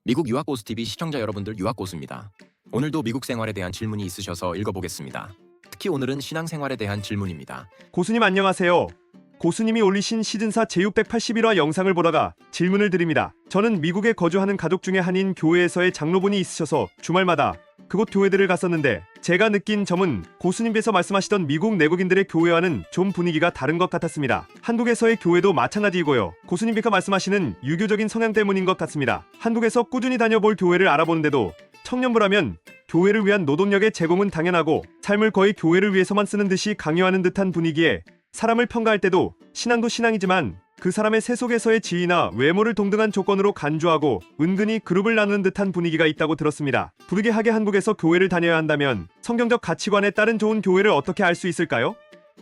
미국 유학고수TV 시청자 여러분들, 유학고수입니다. 오늘도 미국 생활에 대한 질문이 있으셔서 읽어보겠습니다. 특히 오늘은 신앙생활에 대한 질문입니다. 고수님 안녕하세요. 고수님이 올리신 시즌4 제681화 영상을 보다가 질문을 드립니다. 저는 미국에 거주하는 가족 중에 한인 교회에서의 장로분이 있으셔서 주말마다 그곳 교회들을 갔었는데 제가 느낀 점은 고수님께서 말씀하시던 미국 내국인들의 교회와는 좀 분위기가 다른 것 같았습니다. 한국에서의 교회도 마찬가지이고요. 고수님께서 말씀하시는 유교적인 성향 때문인 것 같습니다. 한국에서 꾸준히 다녀볼 교회를 알아보는데도 청년부라면 교회를 위한 노동력의 제공은 당연하고 삶을 거의 교회를 위해서만 쓰는 듯이 강요하는 듯한 분위기에 사람을 평가할 때도 신앙도 신앙이지만 그 사람의 세속에서의 지위나 외모를 동등한 조건으로 간주하고 은근히 그룹을 나누는 듯한 분위기가 있다고 들었습니다. 부득이하게 한국에서 교회를 다녀야 한다면 성경적 가치관에 따른 좋은 교회를 어떻게 알 수 있을까요?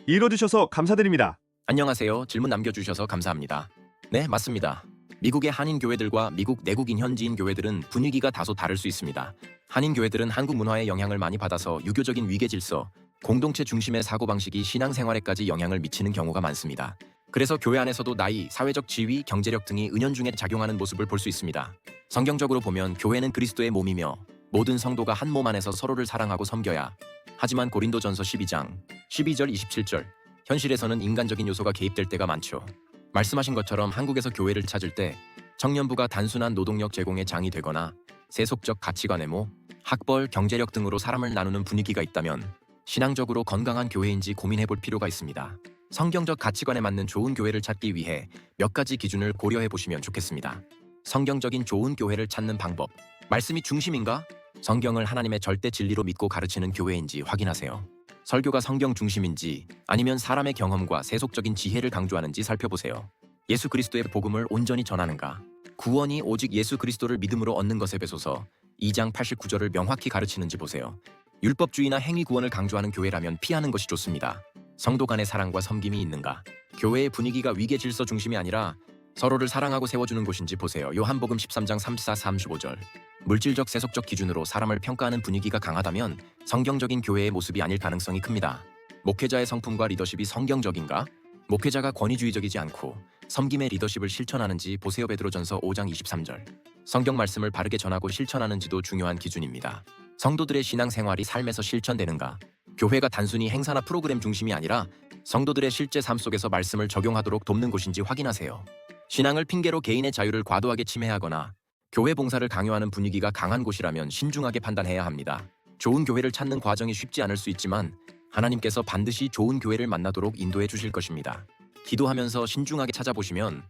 읽어주셔서 감사드립니다. 안녕하세요. 질문 남겨주셔서 감사합니다. 네, 맞습니다. 미국의 한인 교회들과 미국 내국인 현지인 교회들은 분위기가 다소 다를 수 있습니다. 한인 교회들은 한국 문화의 영향을 많이 받아서 유교적인 위계 질서, 공동체 중심의 사고방식이 신앙생활에까지 영향을 미치는 경우가 많습니다. 그래서 교회 안에서도 나이, 사회적 지위, 경제력 등이 은연중에 작용하는 모습을 볼 수 있습니다. 성경적으로 보면 교회는 그리스도의 몸이며 모든 성도가 한 몸 안에서 서로를 사랑하고 섬겨야. 하지만 고린도전서 12장 12절 27절 현실에서는 인간적인 요소가 개입될 때가 많죠. 말씀하신 것처럼 한국에서 교회를 찾을 때 청년부가 단순한 노동력 제공의 장이 되거나 세속적 가치관 외모, 학벌, 경제력 등으로 사람을 나누는 분위기가 있다면 신앙적으로 건강한 교회인지 고민해볼 필요가 있습니다. 성경적 가치관에 맞는 좋은 교회를 찾기 위해 몇 가지 기준을 고려해 보시면 좋겠습니다. 성경적인 좋은 교회를 찾는 방법. 말씀이 중심인가? 성경을 하나님의 절대 진리로 믿고 가르치는 교회인지 확인하세요. 설교가 성경 중심인지 아니면 사람의 경험과 세속적인 지혜를 강조하는지 살펴보세요. 예수 그리스도의 복음을 온전히 전하는가? 구원이 오직 예수 그리스도를 믿음으로 얻는 것에 배소서 2장 89절을 명확히 가르치는지 보세요. 율법주의나 행위 구원을 강조하는 교회라면 피하는 것이 좋습니다. 성도 간의 사랑과 섬김이 있는가? 교회의 분위기가 위계 질서 중심이 아니라 서로를 사랑하고 세워주는 곳인지 보세요. 요한복음 13장 34, 35절. 물질적 세속적 기준으로 사람을 평가하는 분위기가 강하다면 성경적인 교회의 모습이 아닐 가능성이 큽니다. 목회자의 성품과 리더십이 성경적인가? 목회자가 권위주의적이지 않고 섬김의 리더십을 실천하는지 보세요. 베드로전서 5장 23절. 성경 말씀을 바르게 전하고 실천하는지도 중요한 기준입니다. 성도들의 신앙생활이 삶에서 실천되는가? 교회가 단순히 행사나 프로그램 중심이 아니라 성도들의 실제 삶 속에서 말씀을 적용하도록 돕는 곳인지 확인하세요. 신앙을 핑계로 개인의 자유를 과도하게 침해하거나 교회 봉사를 강요하는 분위기가 강한 곳이라면 신중하게 판단해야 합니다. 좋은 교회를 찾는 과정이 쉽지 않을 수 있지만 하나님께서 반드시 좋은 교회를 만나도록 인도해 주실 것입니다. 기도하면서 신중하게 찾아보시면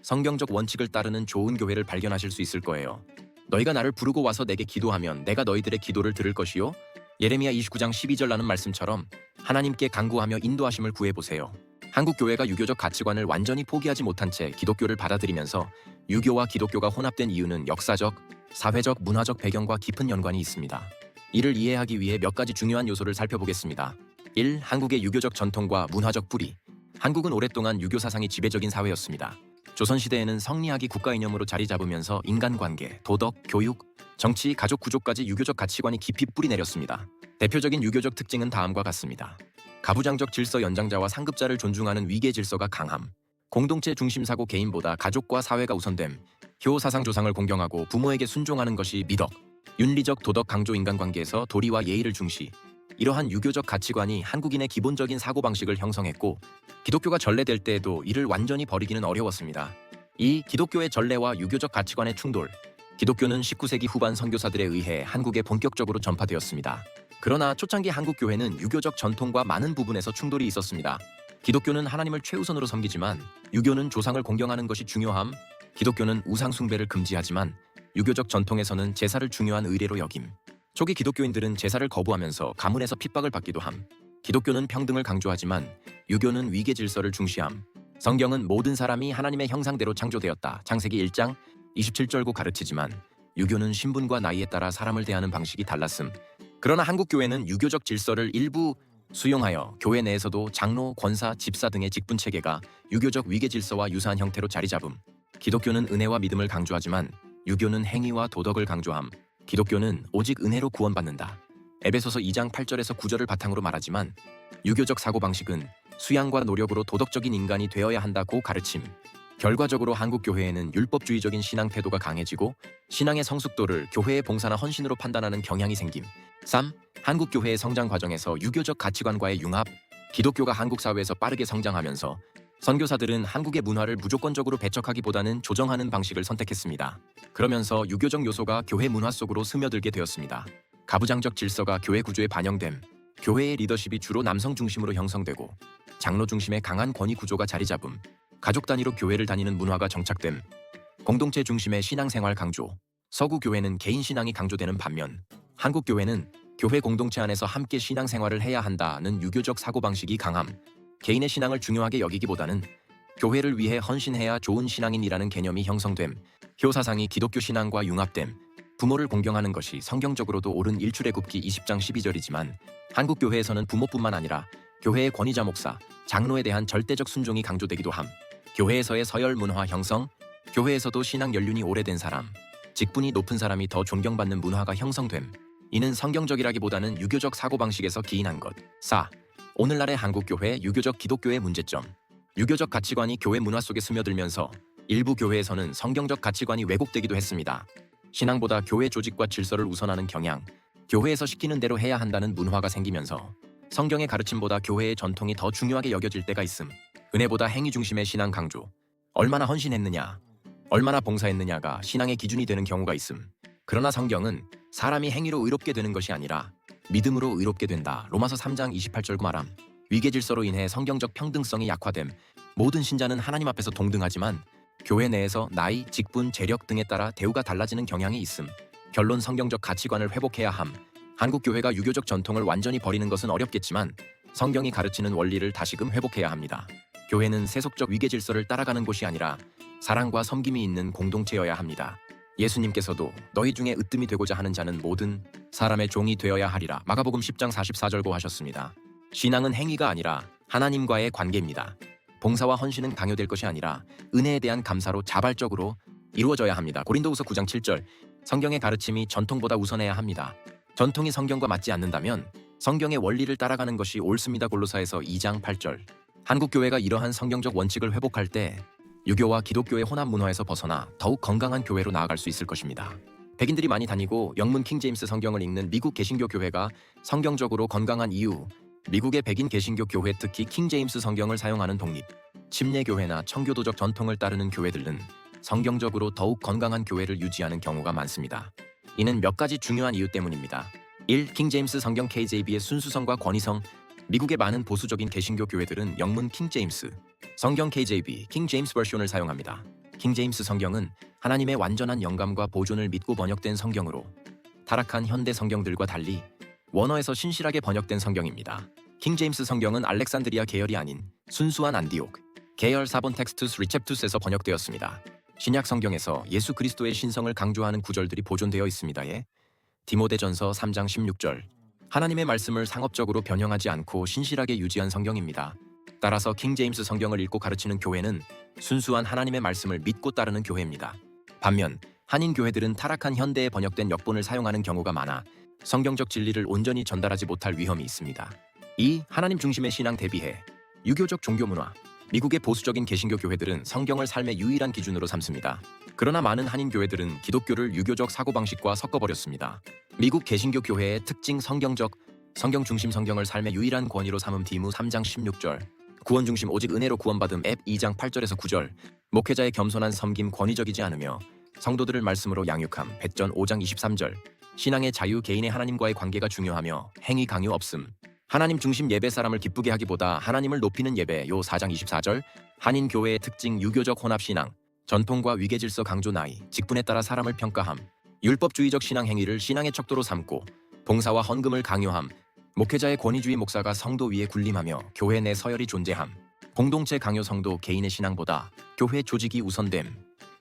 성경적 원칙을 따르는 좋은 교회를 발견하실 수 있을 거예요. 너희가 나를 부르고 와서 내게 기도하면 내가 너희들의 기도를 들을 것이요. 예레미야 29장 12절라는 말씀처럼 하나님께 간구하며 인도하심을 구해보세요. 한국 교회가 유교적 가치관을 완전히 포기하지 못한 채 기독교를 받아들이면서 유교와 기독교가 혼합된 이유는 역사적, 사회적, 문화적 배경과 깊은 연관이 있습니다. 이를 이해하기 위해 몇 가지 중요한 요소를 살펴보겠습니다. 1. 한국의 유교적 전통과 문화적 뿌리. 한국은 오랫동안 유교 사상이 지배적인 사회였습니다. 조선시대에는 성리학이 국가 이념으로 자리 잡으면서 인간관계, 도덕, 교육, 정치, 가족 구조까지 유교적 가치관이 깊이 뿌리내렸습니다. 대표적인 유교적 특징은 다음과 같습니다. 가부장적 질서 연장자와 상급자를 존중하는 위계 질서가 강함. 공동체 중심 사고 개인보다 가족과 사회가 우선됨. 효 사상 조상을 공경하고 부모에게 순종하는 것이 미덕. 윤리적 도덕 강조 인간관계에서 도리와 예의를 중시. 이러한 유교적 가치관이 한국인의 기본적인 사고방식을 형성했고 기독교가 전래될 때에도 이를 완전히 버리기는 어려웠습니다. 2. 기독교의 전래와 유교적 가치관의 충돌. 기독교는 19세기 후반 선교사들에 의해 한국에 본격적으로 전파되었습니다. 그러나 초창기 한국 교회는 유교적 전통과 많은 부분에서 충돌이 있었습니다. 기독교는 하나님을 최우선으로 섬기지만 유교는 조상을 공경하는 것이 중요함. 기독교는 우상 숭배를 금지하지만 유교적 전통에서는 제사를 중요한 의례로 여김. 초기 기독교인들은 제사를 거부하면서 가문에서 핍박을 받기도 함. 기독교는 평등을 강조하지만 유교는 위계 질서를 중시함. 성경은 모든 사람이 하나님의 형상대로 창조되었다. 창세기 1장 27절고 가르치지만 유교는 신분과 나이에 따라 사람을 대하는 방식이 달랐음. 그러나 한국 교회는 유교적 질서를 일부 수용하여 교회 내에서도 장로, 권사, 집사 등의 직분 체계가 유교적 위계 질서와 유사한 형태로 자리 잡음. 기독교는 은혜와 믿음을 강조하지만 유교는 행위와 도덕을 강조함. 기독교는 오직 은혜로 구원받는다. 에베소서 2장 8절에서 9절을 바탕으로 말하지만 유교적 사고방식은 수양과 노력으로 도덕적인 인간이 되어야 한다고 가르침. 결과적으로 한국 교회에는 율법주의적인 신앙 태도가 강해지고 신앙의 성숙도를 교회의 봉사나 헌신으로 판단하는 경향이 생김. 3. 한국 교회의 성장 과정에서 유교적 가치관과의 융합. 기독교가 한국 사회에서 빠르게 성장하면서 선교사들은 한국의 문화를 무조건적으로 배척하기보다는 조정하는 방식을 선택했습니다. 그러면서 유교적 요소가 교회 문화 속으로 스며들게 되었습니다. 가부장적 질서가 교회 구조에 반영됨. 교회의 리더십이 주로 남성 중심으로 형성되고 장로 중심의 강한 권위 구조가 자리 잡음. 가족 단위로 교회를 다니는 문화가 정착됨. 공동체 중심의 신앙생활 강조. 서구 교회는 개인 신앙이 강조되는 반면 한국 교회는 교회 공동체 안에서 함께 신앙생활을 해야 한다는 유교적 사고방식이 강함. 개인의 신앙을 중요하게 여기기보다는 교회를 위해 헌신해야 좋은 신앙인이라는 개념이 형성됨. 효사상이 기독교 신앙과 융합됨. 부모를 공경하는 것이 성경적으로도 옳은 일출애굽기 20장 12절이지만 한국 교회에서는 부모뿐만 아니라 교회의 권위자 목사, 장로에 대한 절대적 순종이 강조되기도 함. 교회에서의 서열 문화 형성. 교회에서도 신앙 연륜이 오래된 사람, 직분이 높은 사람이 더 존경받는 문화가 형성됨. 이는 성경적이라기보다는 유교적 사고방식에서 기인한 것. 4. 오늘날의 한국교회 유교적 기독교의 문제점. 유교적 가치관이 교회 문화 속에 스며들면서 일부 교회에서는 성경적 가치관이 왜곡되기도 했습니다. 신앙보다 교회 조직과 질서를 우선하는 경향, 교회에서 시키는 대로 해야 한다는 문화가 생기면서 성경의 가르침보다 교회의 전통이 더 중요하게 여겨질 때가 있음. 은혜보다 행위 중심의 신앙 강조. 얼마나 헌신했느냐, 얼마나 봉사했느냐가 신앙의 기준이 되는 경우가 있음. 그러나 성경은 사람이 행위로 의롭게 되는 것이 아니라 믿음으로 의롭게 된다. 로마서 3장 28절 말함. 위계 질서로 인해 성경적 평등성이 약화됨. 모든 신자는 하나님 앞에서 동등하지만 교회 내에서 나이, 직분, 재력 등에 따라 대우가 달라지는 경향이 있음. 결론 성경적 가치관을 회복해야 함. 한국 교회가 유교적 전통을 완전히 버리는 것은 어렵겠지만 성경이 가르치는 원리를 다시금 회복해야 합니다. 교회는 세속적 위계 질서를 따라가는 곳이 아니라 사랑과 섬김이 있는 공동체여야 합니다. 예수님께서도 너희 중에 으뜸이 되고자 하는 자는 모든 사람의 종이 되어야 하리라. 마가복음 10장 44절 고하셨습니다. 신앙은 행위가 아니라 하나님과의 관계입니다. 봉사와 헌신은 강요될 것이 아니라 은혜에 대한 감사로 자발적으로 이루어져야 합니다. 고린도후서 9장 7절. 성경의 가르침이 전통보다 우선해야 합니다. 전통이 성경과 맞지 않는다면 성경의 원리를 따라가는 것이 옳습니다. 골로사에서 2장 8절. 한국 교회가 이러한 성경적 원칙을 회복할 때 유교와 기독교의 혼합 문화에서 벗어나 더욱 건강한 교회로 나아갈 수 있을 것입니다. 백인들이 많이 다니고 영문 킹제임스 성경을 읽는 미국 개신교 교회가 성경적으로 건강한 이유. 미국의 백인 개신교 교회, 특히 킹제임스 성경을 사용하는 독립, 침례교회나 청교도적 전통을 따르는 교회들은 성경적으로 더욱 건강한 교회를 유지하는 경우가 많습니다. 이는 몇 가지 중요한 이유 때문입니다. 1. 킹제임스 성경 KJV의 순수성과 권위성. 미국의 많은 보수적인 개신교 교회들은 영문 킹제임스 성경 KJV, 킹제임스 버전을 사용합니다. 킹제임스 성경은 하나님의 완전한 영감과 보존을 믿고 번역된 성경으로 타락한 현대 성경들과 달리 원어에서 신실하게 번역된 성경입니다. 킹제임스 성경은 알렉산드리아 계열이 아닌 순수한 안디옥 계열 사본 텍스투스 리셉투스에서 번역되었습니다. 신약 성경에서 예수 그리스도의 신성을 강조하는 구절들이 보존되어 있습니다. 디모데전서 3장 16절. 하나님의 말씀을 상업적으로 변형하지 않고 신실하게 유지한 성경입니다. 따라서 킹제임스 성경을 읽고 가르치는 교회는 순수한 하나님의 말씀을 믿고 따르는 교회입니다. 반면 한인 교회들은 타락한 현대에 번역된 역본을 사용하는 경우가 많아 성경적 진리를 온전히 전달하지 못할 위험이 있습니다. 2. 하나님 중심의 신앙 대비해 유교적 종교 문화. 미국의 보수적인 개신교 교회들은 성경을 삶의 유일한 기준으로 삼습니다. 그러나 많은 한인 교회들은 기독교를 유교적 사고방식과 섞어버렸습니다. 미국 개신교 교회의 특징 성경 중심 성경을 삶의 유일한 권위로 삼음. 디모 3장 16절. 구원 중심 오직 은혜로 구원받음. 앱 2장 8절에서 9절. 목회자의 겸손한 섬김 권위적이지 않으며 성도들을 말씀으로 양육함. 배전 5장 23절. 신앙의 자유 개인의 하나님과의 관계가 중요하며 행위 강요 없음. 하나님 중심 예배 사람을 기쁘게 하기보다 하나님을 높이는 예배. 요 4장 24절. 한인 교회의 특징 유교적 혼합 신앙. 전통과 위계 질서 강조. 나이, 직분에 따라 사람을 평가함. 율법주의적 신앙 행위를 신앙의 척도로 삼고 봉사와 헌금을 강요함. 목회자의 권위주의 목사가 성도 위에 군림하며 교회 내 서열이 존재함. 공동체 강요. 성도 개인의 신앙보다 교회 조직이 우선됨.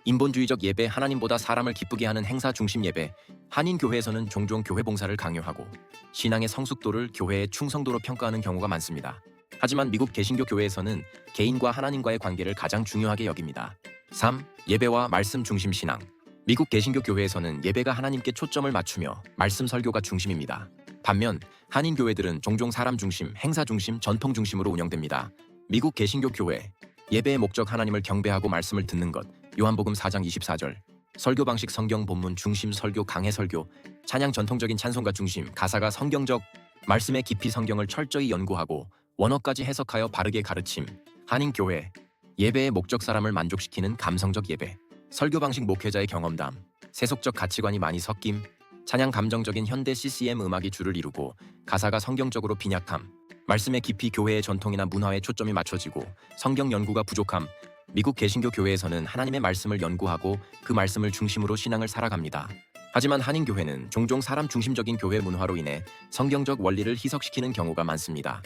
인본주의적 예배. 하나님보다 사람을 기쁘게 하는 행사 중심 예배. 한인 교회에서는 종종 교회 봉사를 강요하고 신앙의 성숙도를 교회의 충성도로 평가하는 경우가 많습니다. 하지만 미국 개신교 교회에서는 개인과 하나님과의 관계를 가장 중요하게 여깁니다. 3. 예배와 말씀 중심 신앙. 미국 개신교 교회에서는 예배가 하나님께 초점을 맞추며 말씀 설교가 중심입니다. 반면 한인 교회들은 종종 사람 중심, 행사 중심, 전통 중심으로 운영됩니다. 미국 개신교 교회 예배의 목적 하나님을 경배하고 말씀을 듣는 것. 요한복음 4장 24절. 설교 방식 성경 본문 중심 설교 강해 설교. 찬양 전통적인 찬송가 중심 가사가 성경적 말씀에 깊이 성경을 철저히 연구하고 원어까지 해석하여 바르게 가르침. 한인교회. 예배의 목적 사람을 만족시키는 감성적 예배. 설교 방식 목회자의 경험담. 세속적 가치관이 많이 섞임. 찬양 감정적인 현대 CCM 음악이 주를 이루고 가사가 성경적으로 빈약함. 말씀의 깊이 교회의 전통이나 문화에 초점이 맞춰지고 성경 연구가 부족함. 미국 개신교 교회에서는 하나님의 말씀을 연구하고 그 말씀을 중심으로 신앙을 살아갑니다. 하지만 한인교회는 종종 사람 중심적인 교회 문화로 인해 성경적 원리를 희석시키는 경우가 많습니다.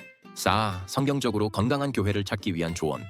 성경적으로 건강한 교회를 찾기 위한 조언.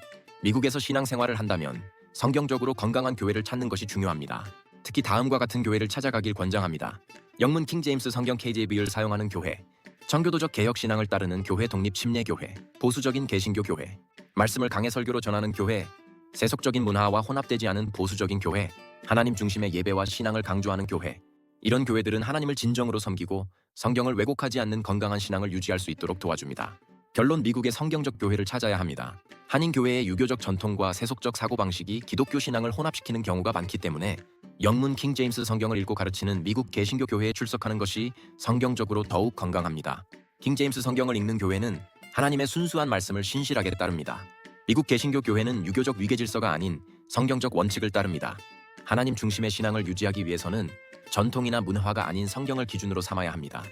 미국에서 신앙생활을 한다면 성경적으로 건강한 교회를 찾는 것이 중요합니다. 특히 다음과 같은 교회를 찾아가길 권장합니다. 영문 킹제임스 성경 KJV를 사용하는 교회, 청교도적 개혁 신앙을 따르는 교회 독립 침례 교회, 보수적인 개신교 교회, 말씀을 강해 설교로 전하는 교회, 세속적인 문화와 혼합되지 않은 보수적인 교회, 하나님 중심의 예배와 신앙을 강조하는 교회. 이런 교회들은 하나님을 진정으로 섬기고 성경을 왜곡하지 않는 건강한 신앙을 유지할 수 있도록 도와줍니다. 결론 미국의 성경적 교회를 찾아야 합니다. 한인교회의 유교적 전통과 세속적 사고방식이 기독교 신앙을 혼합시키는 경우가 많기 때문에 영문 킹제임스 성경을 읽고 가르치는 미국 개신교 교회에 출석하는 것이 성경적으로 더욱 건강합니다. 킹제임스 성경을 읽는 교회는 하나님의 순수한 말씀을 신실하게 따릅니다. 미국 개신교 교회는 유교적 위계질서가 아닌 성경적 원칙을 따릅니다. 하나님 중심의 신앙을 유지하기 위해서는 전통이나 문화가 아닌 성경을 기준으로 삼아야 합니다.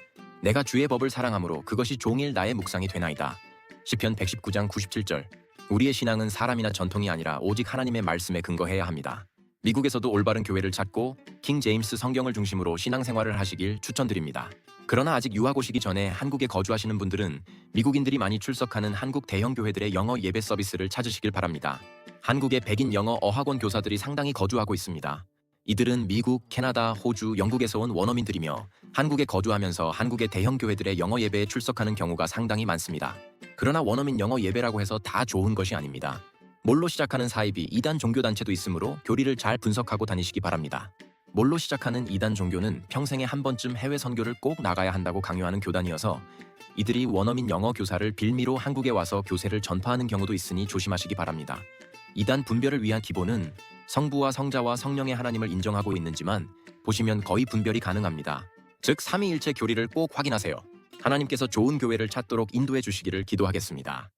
내가 주의 법을 사랑함으로 그것이 종일 나의 묵상이 되나이다. 시편 119장 97절. 우리의 신앙은 사람이나 전통이 아니라 오직 하나님의 말씀에 근거해야 합니다. 미국에서도 올바른 교회를 찾고 킹 제임스 성경을 중심으로 신앙생활을 하시길 추천드립니다. 그러나 아직 유학 오시기 전에 한국에 거주하시는 분들은 미국인들이 많이 출석하는 한국 대형 교회들의 영어 예배 서비스를 찾으시길 바랍니다. 한국의 백인 영어 어학원 교사들이 상당히 거주하고 있습니다. 이들은 미국, 캐나다, 호주, 영국에서 온 원어민들이며 한국에 거주하면서 한국의 대형 교회들의 영어 예배에 출석하는 경우가 상당히 많습니다. 그러나 원어민 영어 예배라고 해서 다 좋은 것이 아닙니다. 몰로 시작하는 사이비 2단 종교단체도 있으므로 교리를 잘 분석하고 다니시기 바랍니다. 몰로 시작하는 2단 종교는 평생에 한 번쯤 해외 선교를 꼭 나가야 한다고 강요하는 교단이어서 이들이 원어민 영어 교사를 빌미로 한국에 와서 교세를 전파하는 경우도 있으니 조심하시기 바랍니다. 2단 분별을 위한 기본은 성부와 성자와 성령의 하나님을 인정하고 있는지만 보시면 거의 분별이 가능합니다. 즉 삼위일체 교리를 꼭 확인하세요. 하나님께서 좋은 교회를 찾도록 인도해 주시기를 기도하겠습니다.